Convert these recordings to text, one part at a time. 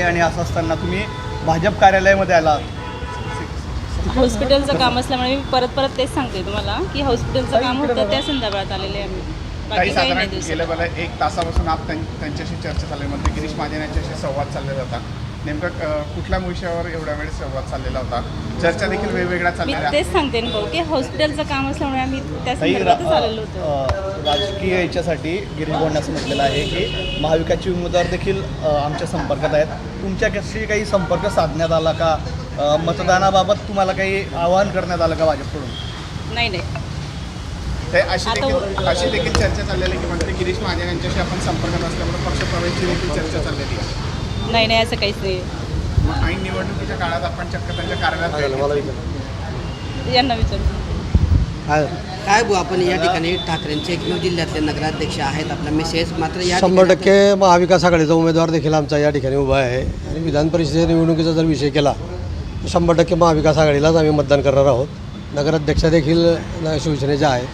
आणि असं असताना तुम्ही भाजप कार्यालयामध्ये आला. हॉस्पिटलचं काम असल्यामुळे मी परत तेच सांगते तुम्हाला की हॉस्पिटलचं काम होतं त्या संदर्भात आलेले आम्ही. काही बाकी काही साधारण नाही दुसरं. गेल्या मला 1 तासापासून आप त्यांच्याशी चर्चा चालल्यामध्ये गिरीश महाजन यांच्याशी संवाद चाललेला होता. नेमका कुठल्या विषयावर एवढ्या वेळ संवाद चाललेला होता? चर्चा देखील वेगवेगळ्या मी चाललेल्या. तेच सांगते ना भाऊ की हॉस्पिटलचं काम असल्यामुळे आम्ही त्या काही संदर्भातच आलेलो होतो. राजकीय याच्यासाठी गिरीश भाऊंनी असं म्हटलेलं आहे की महाविकासचे उमेदवार देखील आमच्या संपर्कात आहेत. तुमच्याशी काही संपर्क साधण्यात आला का? मतदानाबाबत तुम्हाला काही आवाहन करण्यात आलं का भाजपकडून? नाही ते अशी देखील चर्चा चाललेली की मंत्री गिरीश महाजन यांच्याशी आपण संपर्कात असल्यामुळे पक्षप्रवेशची देखील चर्चा चाललेली आहे. नाही असं काहीच नाही. मग ऐन निवडणुकीच्या काळात आपण चक्क त्यांच्या कार्यालयात यांना विचारतो. काय भाऊ, आपण या ठिकाणी ठाकरेंचे एकमेव जिल्ह्यातले नगराध्यक्ष आहेत, आपला मिसेस मात्र या 100% महाविकास आघाडीचा उमेदवार देखील आमचा या ठिकाणी उभा आहे. आणि विधान परिषद निवडणुकीचा जर विषय केला तर 100% महाविकास आघाडीलाच आम्ही मतदान करणार आहोत. नगराध्यक्ष देखील शिवसेनेच्या आहे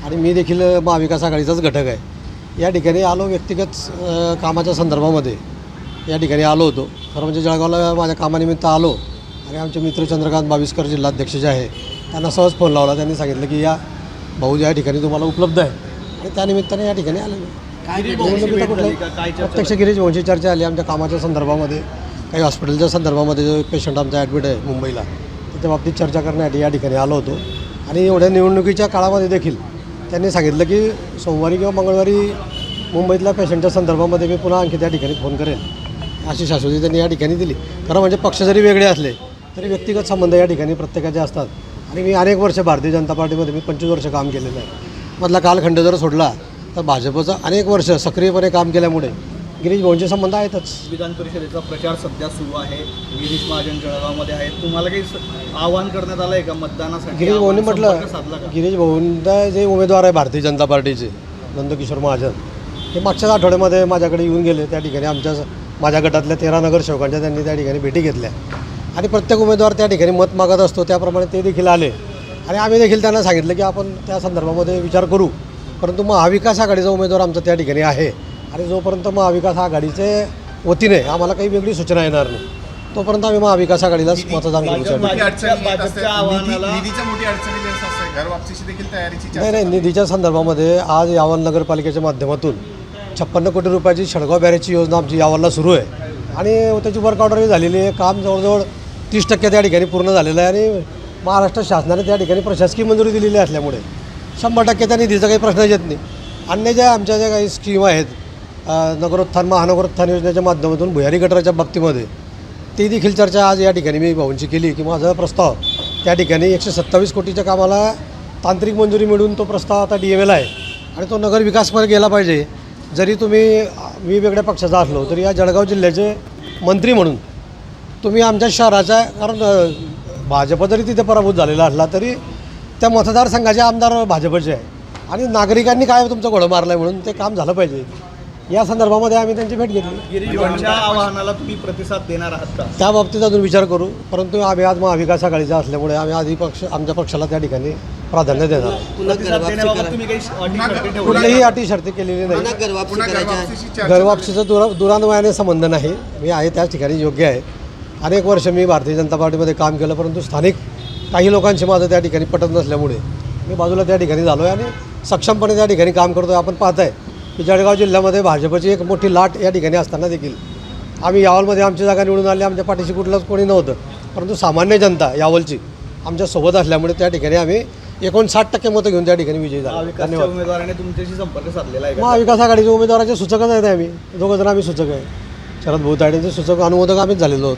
आणि मी देखील महाविकास आघाडीचाच घटक आहे. या ठिकाणी आलो व्यक्तिगत कामाच्या संदर्भामध्ये या ठिकाणी आलो होतो. खरं म्हणजे जळगावला माझ्या कामानिमित्त आलो आणि आमचे मित्र चंद्रकांत बाविस्कर जिल्हाध्यक्ष जे आहे त्यांना सहज फोन लावला. त्यांनी सांगितलं की या भाऊ या ठिकाणी तुम्हाला उपलब्ध आहे आणि त्यानिमित्ताने या ठिकाणी आलेलो. प्रत्यक्ष गिरीश भाऊंची चर्चा आली आमच्या कामाच्या संदर्भामध्ये, काही हॉस्पिटलच्या संदर्भामध्ये. जो पेशंट आमचा ॲडमिट आहे मुंबईला, त्या बाबतीत चर्चा करण्यासाठी या ठिकाणी आलो होतो. आणि एवढ्या निवडणुकीच्या काळामध्ये देखील त्यांनी सांगितलं की सोमवारी किंवा मंगळवारी मुंबईतल्या पेशंटच्या संदर्भामध्ये मी पुन्हा आणखी त्या ठिकाणी फोन करेन, अशी शाश्वती त्यांनी या ठिकाणी दिली. खरं म्हणजे पक्ष जरी वेगळे असले तरी व्यक्तिगत संबंध या ठिकाणी प्रत्येकाचे असतात. आणि मी अनेक वर्ष भारतीय जनता पार्टीमध्ये मी 25 वर्ष काम केलेलं आहे. मधला कालखंड जर सोडला तर भाजपचं अनेक वर्ष सक्रियपणे काम केल्यामुळे गिरीश भाऊंचे संबंध आहेतच. विधान परिषदेचा प्रचार सध्या सुरू आहे. गिरीश महाजन जळगावमध्ये आहेत. तुम्हाला काही आवाहन करण्यात आलं आहे का मतदानासाठी? गिरीश भाऊंनी म्हटलं, साधला का? गिरीश भाऊंचा जे उमेदवार आहे भारतीय जनता पार्टीचे नंदकिशोर महाजन, ते मागच्याच आठवड्यामध्ये माझ्याकडे येऊन गेले. त्या ठिकाणी माझ्या गटातल्या 13 नगरसेवकांच्या त्यांनी त्या ठिकाणी भेटी घेतल्या आणि प्रत्येक उमेदवार त्या ठिकाणी मत मागत असतो त्याप्रमाणे ते देखील आले. आणि आम्ही देखील त्यांना सांगितलं की आपण त्या संदर्भामध्ये विचार करू, परंतु महाविकास आघाडीचा उमेदवार आमचा त्या ठिकाणी आहे आणि जोपर्यंत महाविकास आघाडीचे वतीने आम्हाला काही वेगळी सूचना येणार नाही तोपर्यंत आम्ही महाविकास आघाडीलाच मतदान करू. निधीच्या मोठी अडचणी जास्त असते. घर वापसीची देखील तयारीची नाही निधीच्या संदर्भामध्ये आज यावल नगरपालिकेच्या माध्यमातून 56 कोटी रुपयाची शेळगाव बॅरेजची योजना आमची यावलला सुरू आहे आणि त्याची वर्क ऑर्डरही झालेली आहे. काम जवळजवळ 30% त्या ठिकाणी पूर्ण झालेलं आहे आणि महाराष्ट्र शासनाने त्या ठिकाणी प्रशासकीय मंजुरी दिलेली असल्यामुळे 100% त्या निधीचा काही प्रश्नच येत नाही. अन्य ज्या आमच्या ज्या काही स्कीम आहेत नगरोत्थान महानगरोत्थान योजनेच्या माध्यमातून भुयारी गटाराच्या बाबतीमध्ये ती देखील चर्चा आज या ठिकाणी मी भाऊंची केली की माझा प्रस्ताव त्या ठिकाणी 127 कोटीच्या कामाला तांत्रिक मंजुरी मिळून तो प्रस्ताव आता DML आहे आणि तो नगर विकासमध्ये गेला पाहिजे. जरी तुम्ही वेगवेगळ्या पक्षाचा असलो तरी या जळगाव जिल्ह्याचे मंत्री म्हणून तुम्ही आमच्या शहराचा, कारण भाजप जरी तिथे पराभूत झालेला असला तरी त्या मतदारसंघाचे आमदार भाजपचे आहे आणि नागरिकांनी काय तुमचं घोडं मारलं आहे म्हणून ते काम झालं पाहिजे. या संदर्भामध्ये आम्ही त्यांची भेट घेतली. गिरीश भाऊंच्या आवाहनाला तुम्ही प्रतिसाद देणार आहात का? त्या बाबतीत अजून विचार करू, परंतु आम्ही आज महाविकास आघाडीचा असल्यामुळे आम्ही आधी आमच्या पक्षाला त्या ठिकाणी प्राधान्य देणार. प्रतिसाद देण्याबाबत तुम्ही काही अटी शर्ती ठेवल्या? कुठलीही अटी शर्ती केलेली नाही. घरवापसीचा दुरान्वयाने संबंध नाही. मी आहे त्याच ठिकाणी योग्य आहे. अनेक वर्ष मी भारतीय जनता पार्टीमध्ये काम केलं, परंतु स्थानिक काही लोकांशी माझं त्या ठिकाणी पटत नसल्यामुळे मी बाजूला त्या ठिकाणी झालो आहे आणि सक्षमपणे त्या ठिकाणी काम करतो आहे. आपण पाहत आहे की जळगाव जिल्ह्यामध्ये भाजपची एक मोठी लाट या ठिकाणी असताना देखील आम्ही यावलमध्ये आमची जागा निवडून आली. आमच्या पाठीशी कुठलंच कोणी नव्हतं, परंतु सामान्य जनता यावलची आमच्यासोबत असल्यामुळे त्या ठिकाणी आम्ही 59% मतं घेऊन त्या ठिकाणी विजयी झालो. धन्यवाद. उमेदवाराने तुमच्याशी संपर्क साधलेला आहे का? महाविकास आघाडीच्या उमेदवाराचे सूचकच आहेत. आम्ही दोघं जण आम्ही सूचक आहे. शरद भाऊ तायडेंचे सूचक अनुमोदक आम्हीच झालेलो आहोत.